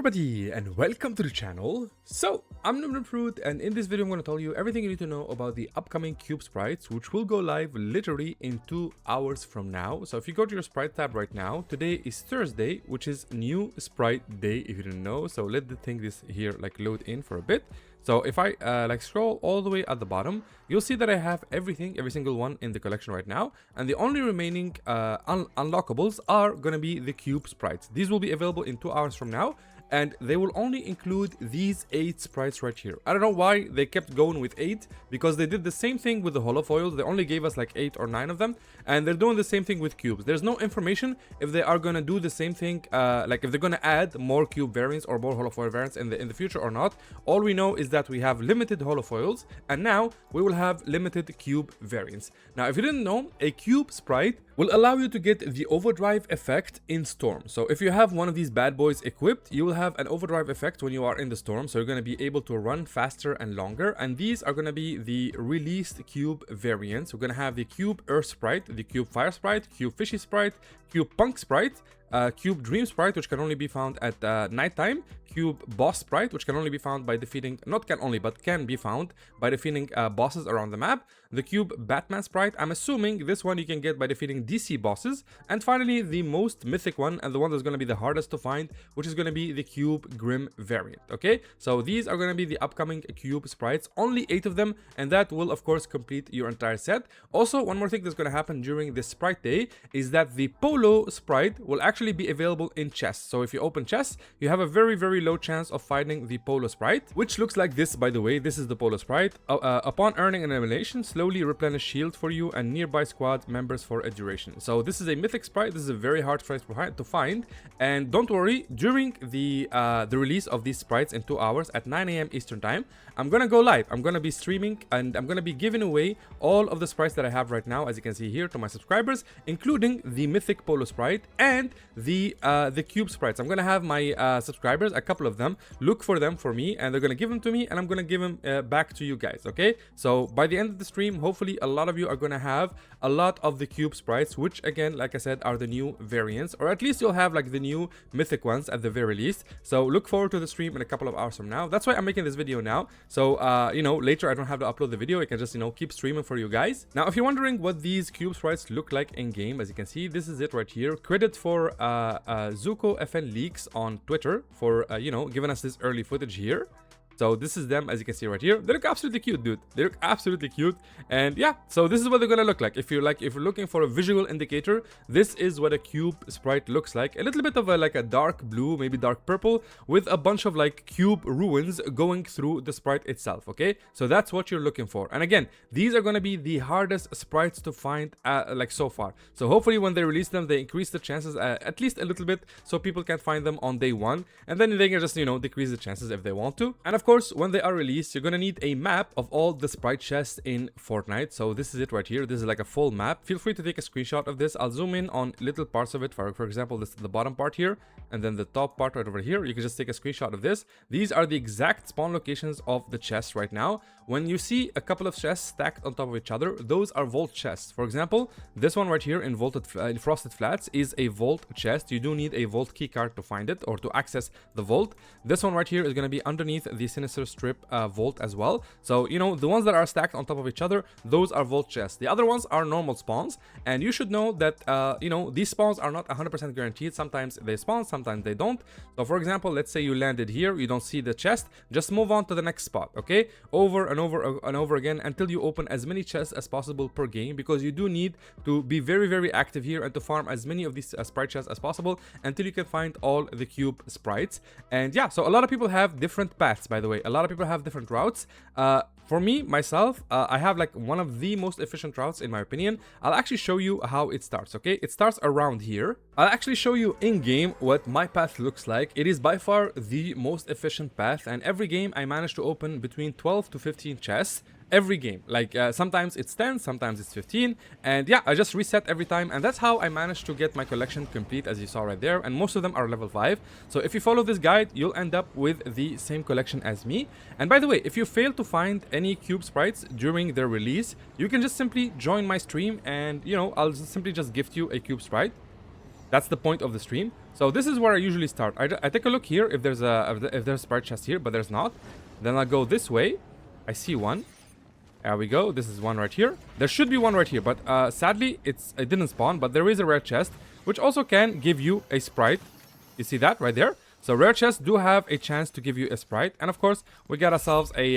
everybody and welcome to the channel. So I'm NOOBNOOBFRUIT, and in this video I'm going to tell you everything you need to know about the upcoming cube sprites, which will go live literally in 2 hours from now. So if you go to your sprite tab right now, today is Thursday, which is new sprite day if you didn't know. So let the thing this here like load in for a bit. So if I scroll all the way at the bottom, you'll see that I have every single one in the collection right now. And the only remaining unlockables are going to be the cube sprites. These will be available in 2 hours from now. And they will only include these 8 sprites right here. I don't know why they kept going with 8, because they did the same thing with the holofoils. They only gave us like 8 or 9 of them, and they're doing the same thing with cubes. There's no information if they are going to do the same thing, like if they're going to add more cube variants or more holofoil variants in the future or not. All we know is that we have limited holofoils, and now we will have limited cube variants. Now, if you didn't know, a cube sprite will allow you to get the overdrive effect in Storm. So if you have one of these bad boys equipped, you will have an overdrive effect when you are in the Storm. So you're going to be able to run faster and longer. And these are going to be the released cube variants. We're going to have the cube Earth Sprite, the cube Fire Sprite, cube Fishy Sprite, cube Punk Sprite, cube Dream Sprite, which can only be found at nighttime, cube Boss Sprite, which can only be found by defeating, not can only, but can be found by defeating bosses around the map, the cube Batman Sprite. I'm assuming this one you can get by defeating DC bosses, and finally the most mythic one, and the one that's going to be the hardest to find, which is going to be the cube Grim variant. Okay, so these are going to be the upcoming cube sprites, only 8 of them, and that will of course complete your entire set. Also, one more thing that's going to happen during this sprite day is that the Polo Sprite will actually be available in chests. So if you open chests, you have a very low chance of finding the Polo Sprite, which looks like this, by the way. This is the Polo Sprite. Upon earning an elimination, slowly replenish shield for you and nearby squad members for a duration. So this is a mythic sprite. This is a very hard sprite to find, and don't worry, during the release of these sprites in 2 hours at 9 AM Eastern time, I'm gonna go live. I'm gonna be streaming, and I'm gonna be giving away all of the sprites that I have right now, as you can see here, to my subscribers, including the mythic Polo Sprite and the cube sprites. I'm gonna have my subscribers, a couple of them, look for them for me, and they're gonna give them to me, and I'm gonna give them back to you guys. Okay, so by the end of the stream, hopefully a lot of you are gonna have a lot of the cube sprites, which again, like I said, are the new variants, or at least you'll have like the new mythic ones at the very least. So look forward to the stream in a couple of hours from now. That's why I'm making this video now, so you know, later I don't have to upload the video. I can just, you know, keep streaming for you guys. Now, if you're wondering what these cube sprites look like in game, as you can see, this is it right here. Credit for Zuko FN Leaks on Twitter for you know, giving us this early footage here. So this is them, as you can see right here. They look absolutely cute, dude. They look absolutely cute. And yeah, so this is what they're gonna look like. If you're looking for a visual indicator, this is what a cube sprite looks like. A little bit of a dark blue, maybe dark purple, with a bunch of like cube ruins going through the sprite itself. Okay, so that's what you're looking for. And again, these are gonna be the hardest sprites to find like so far. So hopefully when they release them, they increase the chances at least a little bit, so people can find them on day 1, and then they can just, you know, decrease the chances if they want to. And of course, when they are released, you're gonna need a map of all the sprite chests in Fortnite. So this is it right here. This is like a full map. Feel free to take a screenshot of this. I'll zoom in on little parts of it. For example, this is the bottom part here, and then the top part right over here. You can just take a screenshot of this. These are the exact spawn locations of the chests right now. When you see a couple of chests stacked on top of each other, those are vault chests. For example, this one right here in Frosted Flats is a vault chest. You do need a vault keycard to find it or to access the vault. This one right here is going to be underneath the Sinister Strip vault as well. So, you know, the ones that are stacked on top of each other, those are vault chests. The other ones are normal spawns, and you should know that you know, these spawns are not 100% guaranteed. Sometimes they spawn, sometimes they don't. So for example, let's say you landed here, you don't see the chest, just move on to the next spot. Okay, over and over again until you open as many chests as possible per game, because you do need to be very active here and to farm as many of these sprite chests as possible until you can find all the cube sprites. And yeah, so a lot of people have different paths, by the way. A lot of people have different routes. For me, myself, I have like one of the most efficient routes in my opinion. I'll actually show you how it starts. Okay, it starts around here. I'll actually show you in game what my path looks like. It is by far the most efficient path, and every game I manage to open between 12 to 15 chests. Every game, like sometimes it's 10, sometimes it's 15, and yeah, I just reset every time, and that's how I managed to get my collection complete, as you saw right there. And most of them are level 5, so if you follow this guide, you'll end up with the same collection as me. And by the way, if you fail to find any cube sprites during their release, you can just simply join my stream, and you know, I'll simply just gift you a cube sprite. That's the point of the stream. So this is where I usually start. I take a look here if there's a Sprite chest here, but there's not. Then I go this way. I see one. There we go. This is one right here. There should be one right here, but sadly it didn't spawn. But there is a rare chest, which also can give you a Sprite. You see that right there? So rare chests do have a chance to give you a Sprite, and of course we got ourselves a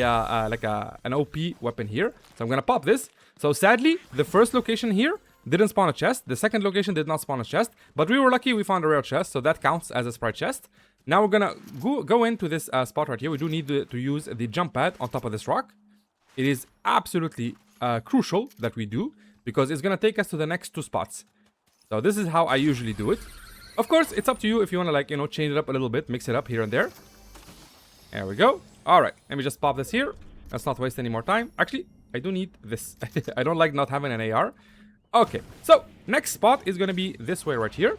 an OP weapon here. So I'm gonna pop this. So sadly, the first location here didn't spawn a chest. The second location did not spawn a chest, but we were lucky we found a rare chest, so that counts as a Sprite chest. Now we're gonna go into this spot right here. We do need to use the jump pad on top of this rock. It is absolutely crucial that we do, because it's gonna take us to the next two spots. So this is how I usually do it. Of course, it's up to you if you want to, like, you know, change it up a little bit, mix it up here and there. There we go. All right, let me just pop this here. Let's not waste any more time. Actually, I do need this. I don't like not having an AR. Okay, so next spot is going to be this way right here.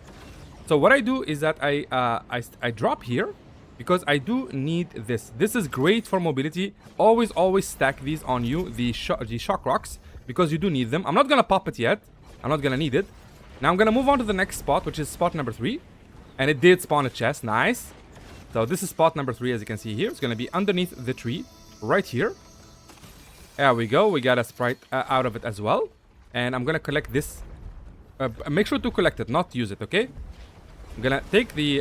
So what I do is that I drop here because I do need this. This is great for mobility. Always stack these on you, the shock rocks, because you do need them. I'm not going to pop it yet. I'm not going to need it. Now I'm going to move on to the next spot, which is spot number 3. And it did spawn a chest. Nice. So this is spot number 3, as you can see here. It's going to be underneath the tree right here. There we go. We got a Sprite out of it as well. And I'm going to collect this. Make sure to collect it, not use it, okay? I'm going to take the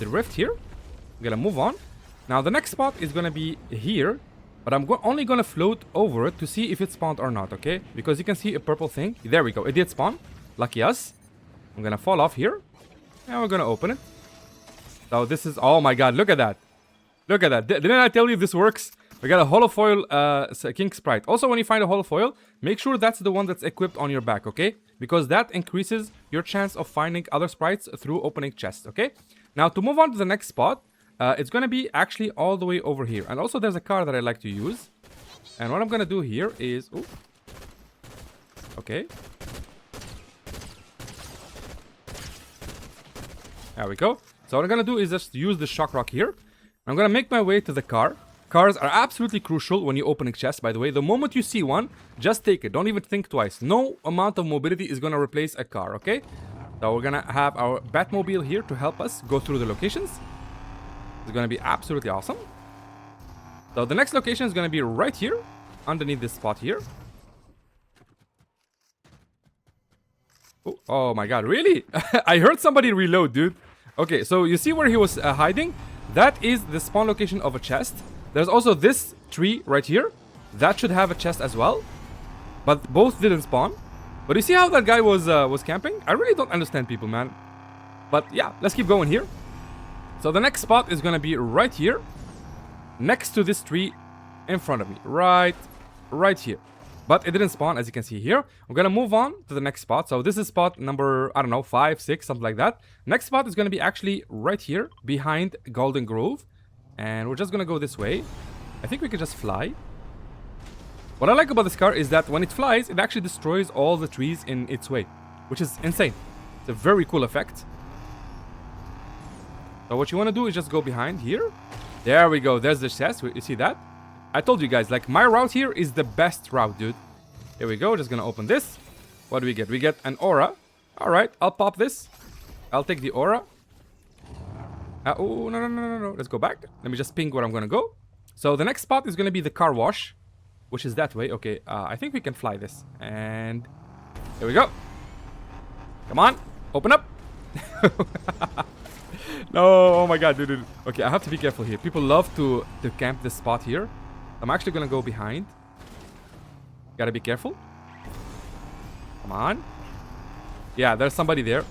rift here. I'm going to move on. Now the next spot is going to be here. But I'm only going to float over it to see if it spawned or not, okay? Because you can see a purple thing. There we go. It did spawn. Lucky us. I'm going to fall off here. And we're going to open it. So this is... Oh my god, look at that. Look at that. Didn't I tell you this works? We got a holofoil King Sprite. Also, when you find a holofoil, make sure that's the one that's equipped on your back, okay? Because that increases your chance of finding other sprites through opening chests, okay? Now, to move on to the next spot... it's going to be actually all the way over here. And also there's a car that I like to use. And what I'm going to do here is... Ooh. Okay. There we go. So what I'm going to do is just use the shock rock here. I'm going to make my way to the car. Cars are absolutely crucial when you open a chest, by the way. The moment you see one, just take it. Don't even think twice. No amount of mobility is going to replace a car, okay? So we're going to have our Batmobile here to help us go through the locations. It's going to be absolutely awesome. So the next location is going to be right here, underneath this spot here. Oh my god, really? I heard somebody reload, dude. Okay, so you see where he was hiding? That is the spawn location of a chest. There's also this tree right here. That should have a chest as well. But both didn't spawn. But you see how that guy was camping? I really don't understand people, man. But yeah, let's keep going here. So the next spot is going to be right here, next to this tree in front of me, right here. But it didn't spawn, as you can see here. We're going to move on to the next spot. So this is spot number, I don't know, 5, 6, something like that. Next spot is going to be actually right here behind Golden Grove. And we're just going to go this way. I think we can just fly. What I like about this car is that when it flies, it actually destroys all the trees in its way, which is insane. It's a very cool effect. So what you want to do is just go behind here. There we go. There's the chest. You see that? I told you guys, like, my route here is the best route, dude. Here we go. Just gonna open this. What do we get? We get an aura. All right, I'll pop this. I'll take the aura. Oh, no. Let's go back. Let me just ping where I'm gonna go. So the next spot is gonna be the car wash, which is that way. Okay, I think we can fly this. And here we go. Come on, open up. No, oh my god, dude. Okay, I have to be careful here. People love to camp this spot here. I'm actually gonna go behind. Gotta be careful. Come on. Yeah, there's somebody there.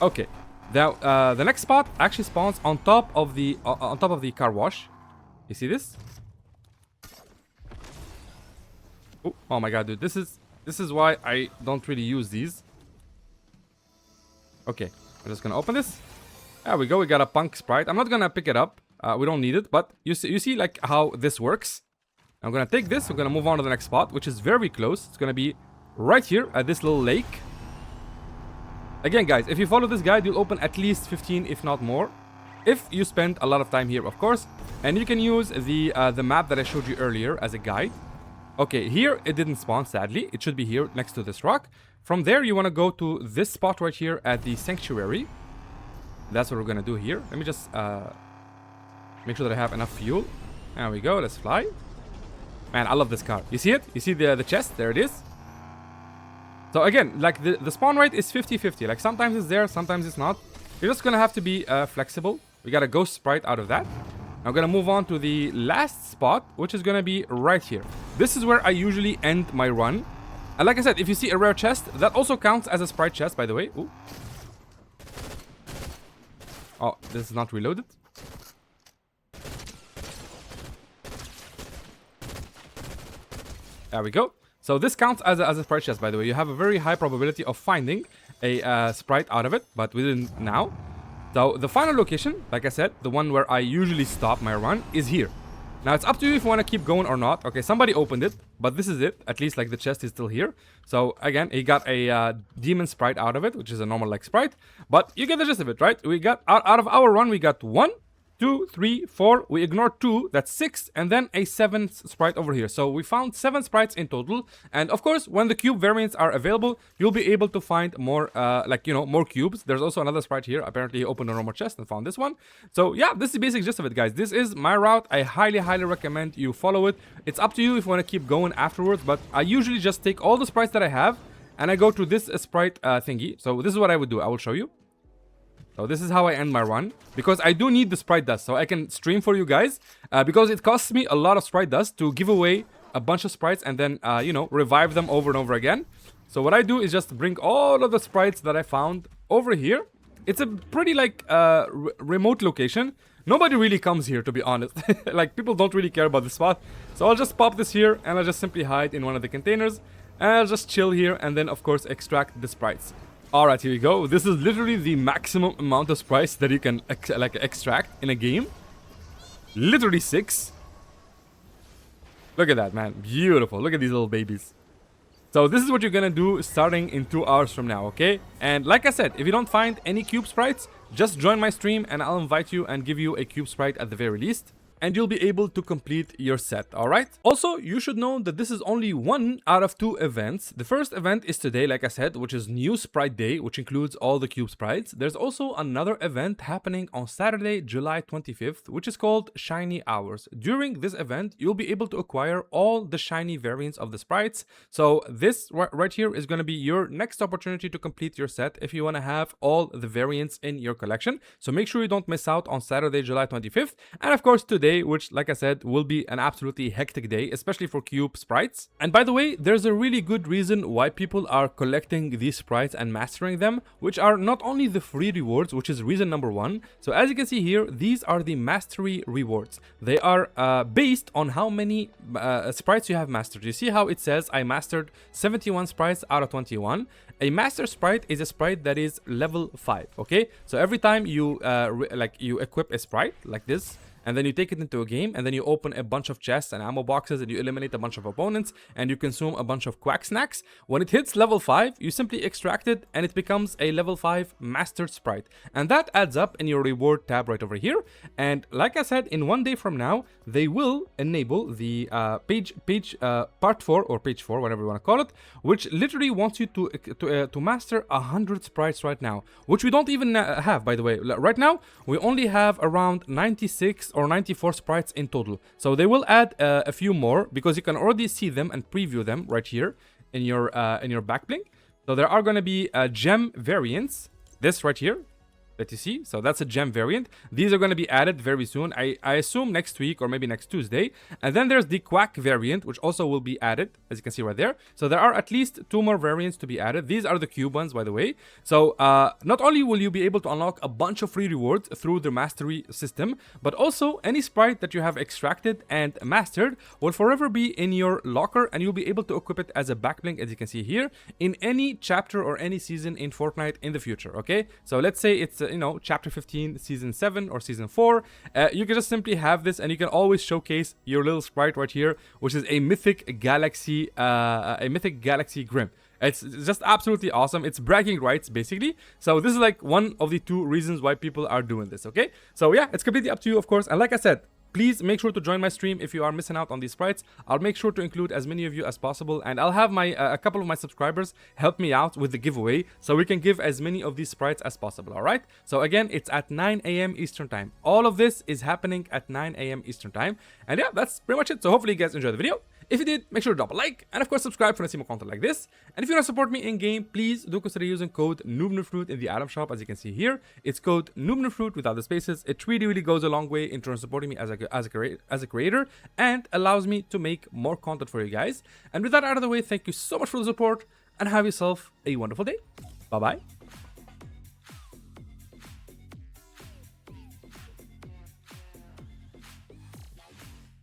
Okay. Now, the next spot actually spawns on top of the car wash. You see this? Oh my god, dude. This is why I don't really use these. Okay. I'm just gonna open this. There we go. We got a punk Sprite. I'm not gonna pick it up. We don't need it. But you see like how this works. I'm gonna take this. We're gonna move on to the next spot, which is very close. It's gonna be right here at this little lake. Again, guys, if you follow this guide, you'll open at least 15, if not more. If you spend a lot of time here, of course. And you can use the map that I showed you earlier as a guide. Okay, here it didn't spawn, sadly. It should be here next to this rock. From there, you want to go to this spot right here at the sanctuary. That's what we're going to do here. Let me just make sure that I have enough fuel. There we go. Let's fly. Man, I love this car. You see it? You see the chest? There it is. So again, like the spawn rate is 50-50. Like sometimes it's there, sometimes it's not. You're just going to have to be flexible. We got a ghost sprite out of that. I'm going to move on to the last spot, which is going to be right here. This is where I usually end my run. And like I said, if you see a rare chest, that also counts as a sprite chest, by the way. Ooh. Oh, this is not reloaded. There we go. So this counts as a sprite chest, by the way. You have a very high probability of finding a sprite out of it, but we didn't now. So the final location, like I said, the one where I usually stop my run, is here. Now it's up to you if you want to keep going or not. Okay, somebody opened it, but this is it. At least like the chest is still here. So again, he got a demon sprite out of it, which is a normal like sprite. But you get the gist of it, right? We got out of our run, we got 1, 2, 3, 4. We ignored 2. That's 6, and then a 7th sprite over here. So we found 7 sprites in total. And of course, when the cube variants are available, you'll be able to find more, more cubes. There's also another sprite here. Apparently, he opened a normal chest and found this one. So yeah, this is the basic gist of it, guys. This is my route. I highly recommend you follow it. It's up to you if you want to keep going afterwards. But I usually just take all the sprites that I have, and I go to this sprite thingy. So this is what I would do. I will show you. So this is how I end my run, because I do need the sprite dust so I can stream for you guys, because it costs me a lot of sprite dust to give away a bunch of sprites and then revive them over and over again. So what I do is just bring all of the sprites that I found over here. It's a pretty like remote location. Nobody really comes here, to be honest. Like people don't really care about the spot. So I'll just pop this here and I'll just simply hide in one of the containers, and I'll just chill here and then of course extract the sprites. Alright, here we go. This is literally the maximum amount of sprites that you can extract in a game. Literally 6. Look at that, man. Beautiful. Look at these little babies. So this is what you're gonna do starting in 2 hours from now, okay? And like I said, if you don't find any cube sprites, just join my stream and I'll invite you and give you a cube sprite at the very least. And you'll be able to complete your set, alright? Also, you should know that this is only 1 out of 2 events. The first event is today, like I said, which is New Sprite Day, which includes all the cube sprites. There's also another event happening on Saturday, July 25th, which is called Shiny Hours. During this event, you'll be able to acquire all the shiny variants of the sprites. So this right here is going to be your next opportunity to complete your set if you want to have all the variants in your collection. So make sure you don't miss out on Saturday, July 25th. And of course, today, which like I said will be an absolutely hectic day, especially for cube sprites. And by the way, there's a really good reason why people are collecting these sprites and mastering them, which are not only the free rewards, which is reason number 1. So as you can see here, these are the mastery rewards. They are based on how many sprites you have mastered. You see how it says I mastered 71 sprites out of 21. A master sprite is a sprite that is level 5, okay? So every time you you equip a sprite like this, and then you take it into a game, and then you open a bunch of chests and ammo boxes, and you eliminate a bunch of opponents, and you consume a bunch of quack snacks. When it hits level 5, you simply extract it, and it becomes a level 5 mastered sprite. And that adds up in your reward tab right over here. And like I said, in 1 day from now, they will enable the part 4 or page 4, whatever you want to call it, which literally wants you to master 100 sprites right now, which we don't even have, by the way. Right now, we only have around 96 or 94 sprites in total. So they will add a few more, because you can already see them and preview them right here in your backblink. So there are going to be gem variants, this right here that you see. So that's a gem variant. These are going to be added very soon. I assume next week or maybe next Tuesday. And then there's the quack variant, which also will be added, as you can see right there. So there are at least 2 more variants to be added. These are the cube ones, by the way. So not only will you be able to unlock a bunch of free rewards through the mastery system, but also any sprite that you have extracted and mastered will forever be in your locker, and you'll be able to equip it as a backblink, as you can see here, in any chapter or any season in Fortnite in the future, okay? So let's say it's chapter 15, season 7 or season 4, you can just simply have this, and you can always showcase your little sprite right here, which is a mythic galaxy Grim. It's just absolutely awesome. It's bragging rights, basically. So this is like one of the 2 reasons why people are doing this, okay? So yeah, it's completely up to you, of course. And like I said, please make sure to join my stream if you are missing out on these sprites. I'll make sure to include as many of you as possible, and I'll have my a couple of my subscribers help me out with the giveaway so we can give as many of these sprites as possible. All right, so again, it's at 9 a.m. Eastern time. All of this is happening at 9 a.m. Eastern time, and yeah, that's pretty much it. So hopefully you guys enjoyed the video. If you did, make sure to drop a like, and of course subscribe for see more content like this. And if you want to support me in game, please do consider using code NOOBNOOBFRUIT in the item shop, as you can see here. It's code NOOBNOOBFRUIT without the spaces. It really goes a long way in terms of supporting me as a creator, and allows me to make more content for you guys. And with that out of the way, thank you so much for the support, and have yourself a wonderful day. Bye bye.